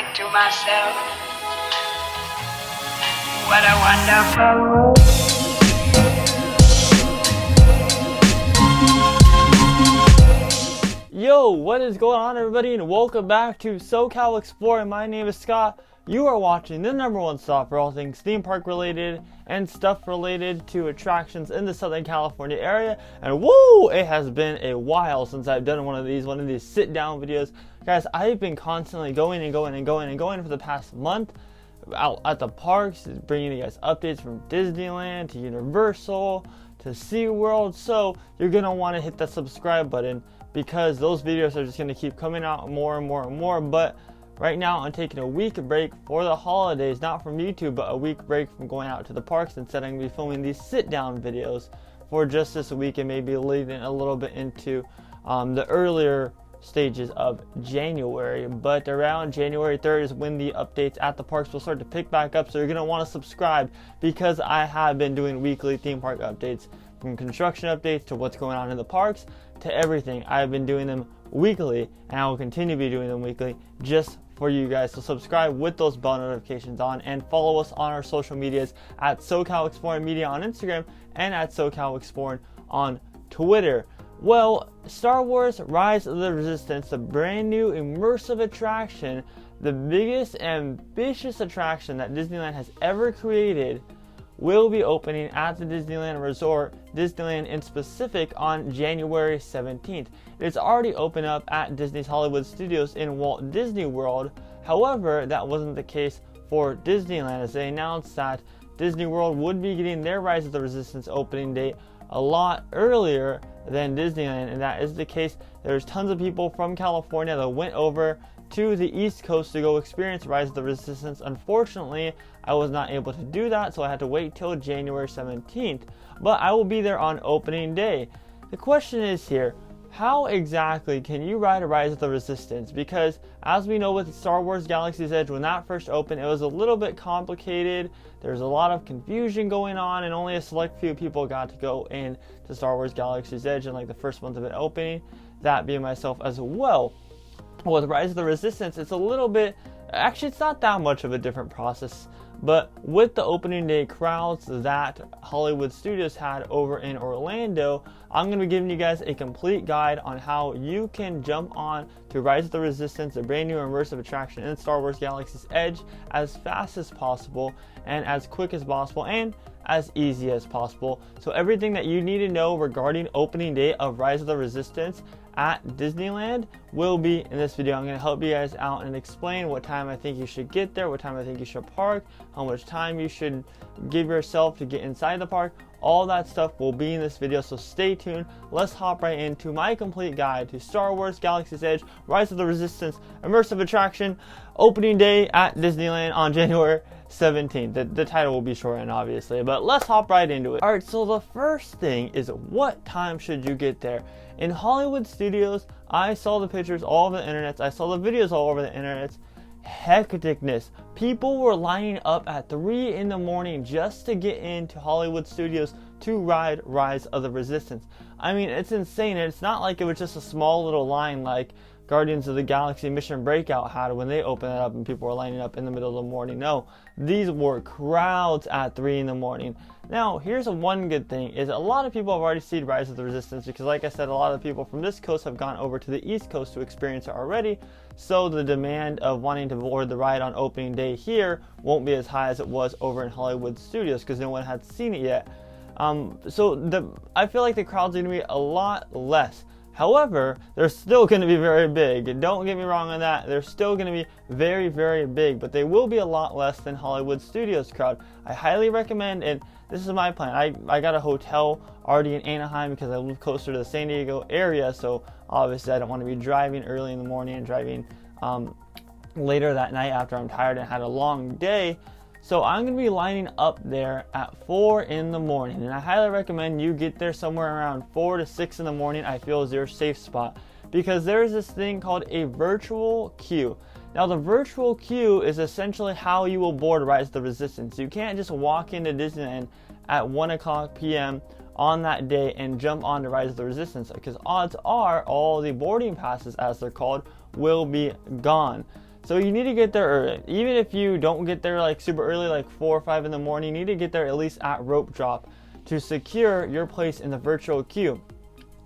think to myself, what a wonderful world. Yo, what is going on, everybody, and welcome back to SoCal Exploring. My name is Scott. You are watching the #1 stop for all things theme park related and stuff related to attractions in the Southern California area. And woo, it has been a while since I've done one of these sit down videos. Guys, I've been constantly going for the past month out at the parks, bringing you guys updates from Disneyland to Universal to SeaWorld. So you're going to want to hit that subscribe button, because those videos are just going to keep coming out more and more. But right now I'm taking a week break for the holidays, not from YouTube, but a week break from going out to the parks. Instead, I'm going to be filming these sit down videos for just this week, and maybe leading a little bit into the earlier stages of January. But around January 3rd is when the updates at the parks will start to pick back up. So you're going to want to subscribe, because I have been doing weekly theme park updates, from construction updates to what's going on in the parks to everything. I've been doing them weekly, and I will continue to be doing them weekly just for you guys. So subscribe with those bell notifications on, and follow us on our social medias at SoCal Exploring Media on Instagram and at SoCal Exploring on Twitter. Well, Star Wars Rise of the Resistance, the brand new immersive attraction, the biggest ambitious attraction that Disneyland has ever created, will be opening at the Disneyland Resort, Disneyland in specific, on January 17th. It's already opened up at Disney's Hollywood Studios in Walt Disney World. However, that wasn't the case for Disneyland, as they announced that Disney World would be getting their Rise of the Resistance opening date a lot earlier than Disneyland, and that is the case. There's tons of people from California that went over to the East Coast to go experience Rise of the Resistance. Unfortunately, I was not able to do that, so I had to wait till January 17th. But I will be there on opening day. The question is here, how exactly can you ride a Rise of the Resistance? Because as we know with Star Wars Galaxy's Edge, when that first opened, it was a little bit complicated. There's a lot of confusion going on, and only a select few people got to go in to Star Wars Galaxy's Edge in like the first month of it opening, that being myself as well. With Rise of the Resistance, it's a little bit, actually it's not that much of a different process, but with the opening day crowds that Hollywood Studios had over in Orlando, I'm going to be giving you guys a complete guide on how you can jump on to Rise of the Resistance, a brand new immersive attraction in Star Wars Galaxy's Edge, as fast as possible and as quick as possible and as easy as possible. So everything that you need to know regarding opening day of Rise of the Resistance at Disneyland will be in this video. I'm going to help you guys out and explain what time I think you should get there, what time I think you should park, how much time you should give yourself to get inside the park. All that stuff will be in this video, so stay tuned. Let's hop right into my complete guide to Star Wars Galaxy's Edge Rise of the Resistance immersive attraction opening day at Disneyland on January 17th. The title will be shortened, obviously, but let's hop right into it. Alright, so the first thing is, what time should you get there? In Hollywood Studios, I saw the pictures all over the internet, I saw the videos all over the internet. Hecticness. People were lining up at 3 in the morning just to get into Hollywood Studios to ride Rise of the Resistance. I mean, it's insane. It's not like it was just a small little line like Guardians of the Galaxy Mission Breakout had when they opened it up and people were lining up in the middle of the morning. No, these were crowds at 3 in the morning. Now, here's one good thing, is a lot of people have already seen Rise of the Resistance, because like I said, a lot of people from this coast have gone over to the East Coast to experience it already. So the demand of wanting to board the ride on opening day here won't be as high as it was over in Hollywood Studios, because no one had seen it yet. I feel like the crowd's going to be a lot less. However, they're still going to be very big. Don't get me wrong on that. They're still going to be very, very big, but they will be a lot less than Hollywood Studios crowd. I highly recommend, and this is my plan. I got a hotel already in Anaheim because I live closer to the San Diego area, so obviously I don't want to be driving early in the morning and driving later that night after I'm tired and had a long day. So I'm going to be lining up there at 4 in the morning, and I highly recommend you get there somewhere around 4 to 6 in the morning. I feel is your safe spot, because there's this thing called a virtual queue. Now, the virtual queue is essentially how you will board Rise of the Resistance. You can't just walk into Disneyland at 1 o'clock p.m. on that day and jump on to Rise of the Resistance, because odds are all the boarding passes, as they're called, will be gone. So you need to get there early. Even if you don't get there like super early, like 4 or 5 in the morning, you need to get there at least at rope drop to secure your place in the virtual queue.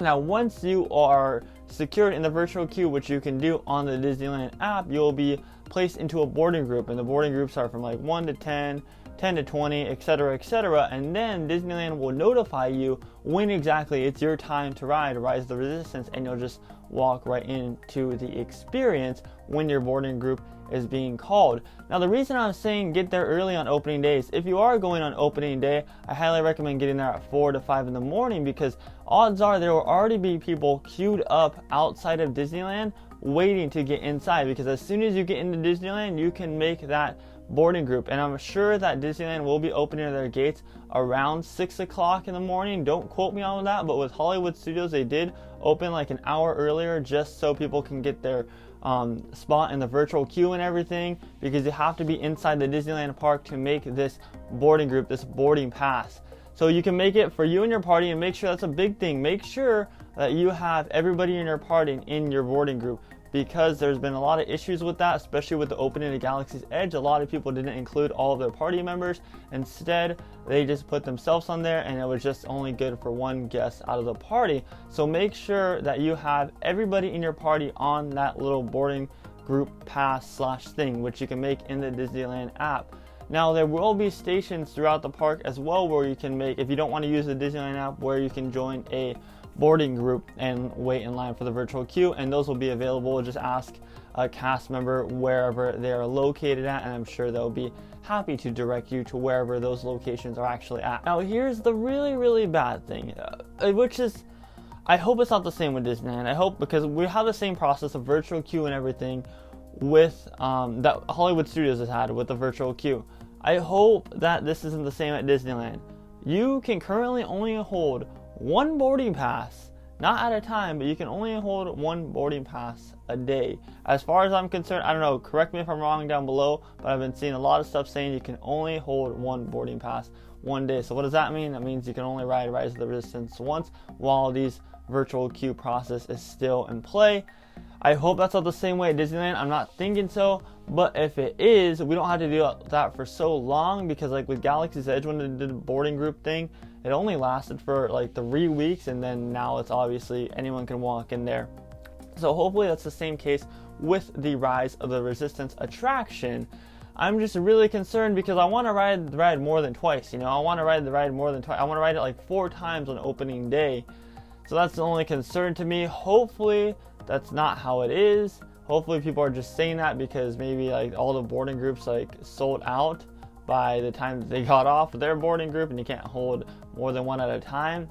Now, once you are secured in the virtual queue, which you can do on the Disneyland app, you'll be placed into a boarding group, and the boarding groups are from like 1 to 10, 10 to 20, etc., etc. And then Disneyland will notify you when exactly it's your time to ride Rise of the Resistance, and you'll just walk right into the experience when your boarding group is being called. Now, the reason I'm saying get there early on opening days, if you are going on opening day, I highly recommend getting there at 4 to 5 in the morning, because odds are there will already be people queued up outside of Disneyland waiting to get inside, because as soon as you get into Disneyland, you can make that boarding group. And I'm sure that Disneyland will be opening their gates around 6 o'clock in the morning. Don't quote me on that, but with Hollywood Studios, they did open like an hour earlier just so people can get their spot in the virtual queue and everything, because you have to be inside the Disneyland park to make this boarding group, this boarding pass. So you can make it for you and your party, and make sure that's a big thing. Make sure that you have everybody in your party in your boarding group, because there's been a lot of issues with that, especially with the opening of Galaxy's Edge. A lot of people didn't include all of their party members. Instead, they just put themselves on there, and it was just only good for one guest out of the party. So make sure that you have everybody in your party on that little boarding group pass / thing, which you can make in the Disneyland app. Now, there will be stations throughout the park as well where you can make, if you don't want to use the Disneyland app, where you can join a boarding group and wait in line for the virtual queue, and those will be available. Just ask a cast member wherever they are located at, and I'm sure they'll be happy to direct you to wherever those locations are actually at. Now, here's the really bad thing, which is, I hope it's not the same with Disneyland. I hope, because we have the same process of virtual queue and everything with that Hollywood Studios has had with the virtual queue. I hope that this isn't the same at Disneyland. You can currently only hold one boarding pass, not at a time, but you can only hold one boarding pass a day. As far as I'm concerned, I don't know, correct me if I'm wrong down below, but I've been seeing a lot of stuff saying you can only hold one boarding pass one day. So what does that mean? That means you can only ride Rise of the Resistance once while these virtual queue process is still in play. I hope that's not the same way at Disneyland. I'm not thinking so, but if it is, we don't have to do that for so long, because like with Galaxy's Edge, when they did the boarding group thing, it only lasted for like 3 weeks, and then now it's obviously anyone can walk in there. So hopefully that's the same case with the Rise of the Resistance attraction. I'm just really concerned because I want to ride the ride more than twice. You know, I want to ride the ride more than twice. I want to ride it like 4 times on opening day. So that's the only concern to me. Hopefully that's not how it is. Hopefully people are just saying that because maybe like all the boarding groups like sold out by the time they got off their boarding group, and you can't hold more than one at a time,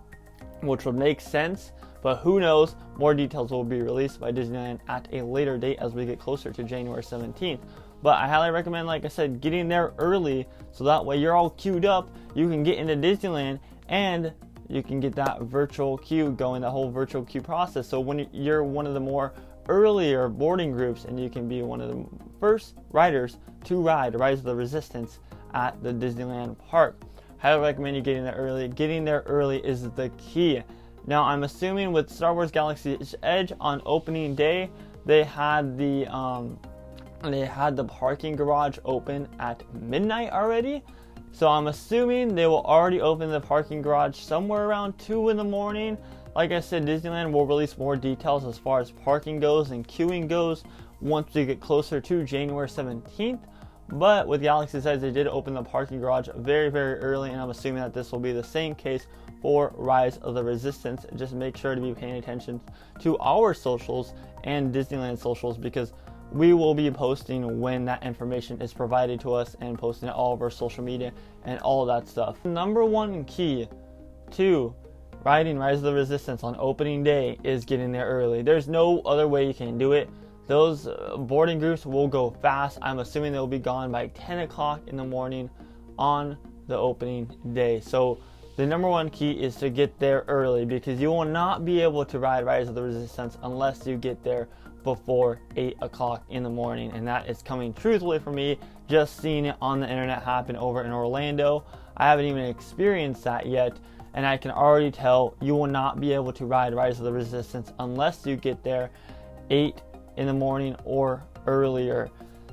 which would make sense. But who knows? More details will be released by Disneyland at a later date as we get closer to January 17th. But I highly recommend, like I said, getting there early, so that way you're all queued up, you can get into Disneyland, and you can get that virtual queue going, the whole virtual queue process. So when you're one of the more earlier boarding groups, and you can be one of the first riders to ride Rise of the Resistance at the Disneyland park. Highly recommend you getting there early. Getting there early is the key. Now, I'm assuming with Star Wars Galaxy's Edge on opening day, they had the parking garage open at midnight already. So I'm assuming they will already open the parking garage somewhere around 2 in the morning. Like I said, Disneyland will release more details as far as parking goes and queuing goes once we get closer to January 17th. But with Galaxy's Edge, they did open the parking garage very early, and I'm assuming that this will be the same case for Rise of the Resistance. Just make sure to be paying attention to our socials and Disneyland socials, because we will be posting when that information is provided to us and posting it all over social media and all of that stuff. Number one key to riding Rise of the Resistance on opening day is getting there early. There's no other way you can do it. Those boarding groups will go fast. I'm assuming they'll be gone by 10 o'clock in the morning on the opening day. So the number one key is to get there early, because you will not be able to ride Rise of the Resistance unless you get there before 8 o'clock in the morning. And that is coming truthfully for me, just seeing it on the internet happen over in Orlando. I haven't even experienced that yet, and I can already tell you will not be able to ride Rise of the Resistance unless you get there 8 in the morning or earlier.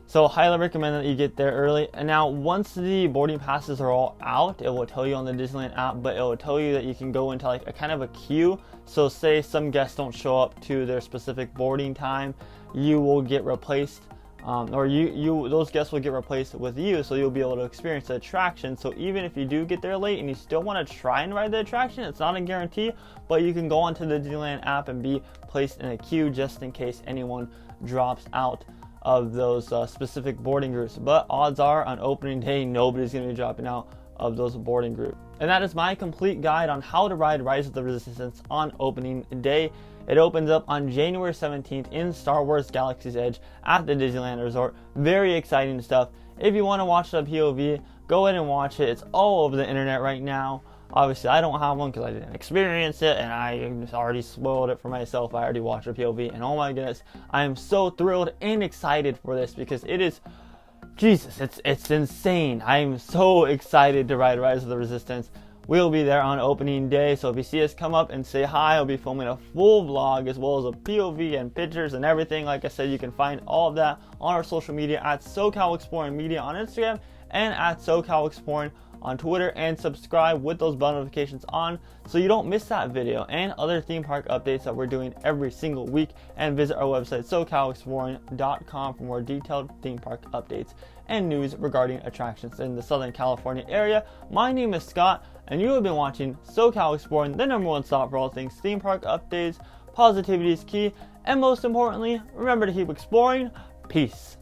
So highly recommend that you get there early. And now once the boarding passes are all out, it will tell you on the Disneyland app, but it will tell you that you can go into like a kind of a queue. So say some guests don't show up to their specific boarding time, you will get replaced, or those guests will get replaced with you, so you'll be able to experience the attraction. So even if you do get there late and you still want to try and ride the attraction, it's not a guarantee, but you can go onto the Disneyland app and be placed in a queue just in case anyone drops out of those specific boarding groups. But odds are on opening day, nobody's going to be dropping out of those boarding groups. And that is my complete guide on how to ride Rise of the Resistance on opening day. It opens up on January 17th in Star Wars Galaxy's Edge at the Disneyland Resort. Very exciting stuff. If you want to watch the POV, go ahead and watch it. It's all over the internet right now. Obviously, I don't have one because I didn't experience it, and I already spoiled it for myself. I already watched the POV, and oh my goodness, I am so thrilled and excited for this because it is, Jesus, it's insane. I am so excited to ride Rise of the Resistance. We'll be there on opening day, so if you see us come up and say hi, I'll be filming a full vlog as well as a POV and pictures and everything. Like I said, you can find all of that on our social media at SoCal Exploring Media on Instagram and at SoCal Exploring on Twitter, and subscribe with those bell notifications on so you don't miss that video and other theme park updates that we're doing every single week. And visit our website SoCalExploring.com for more detailed theme park updates and news regarding attractions in the Southern California area. My name is Scott, and you have been watching SoCal Exploring, the #1 stop for all things theme park updates. Positivity is key, and most importantly, remember to keep exploring. Peace.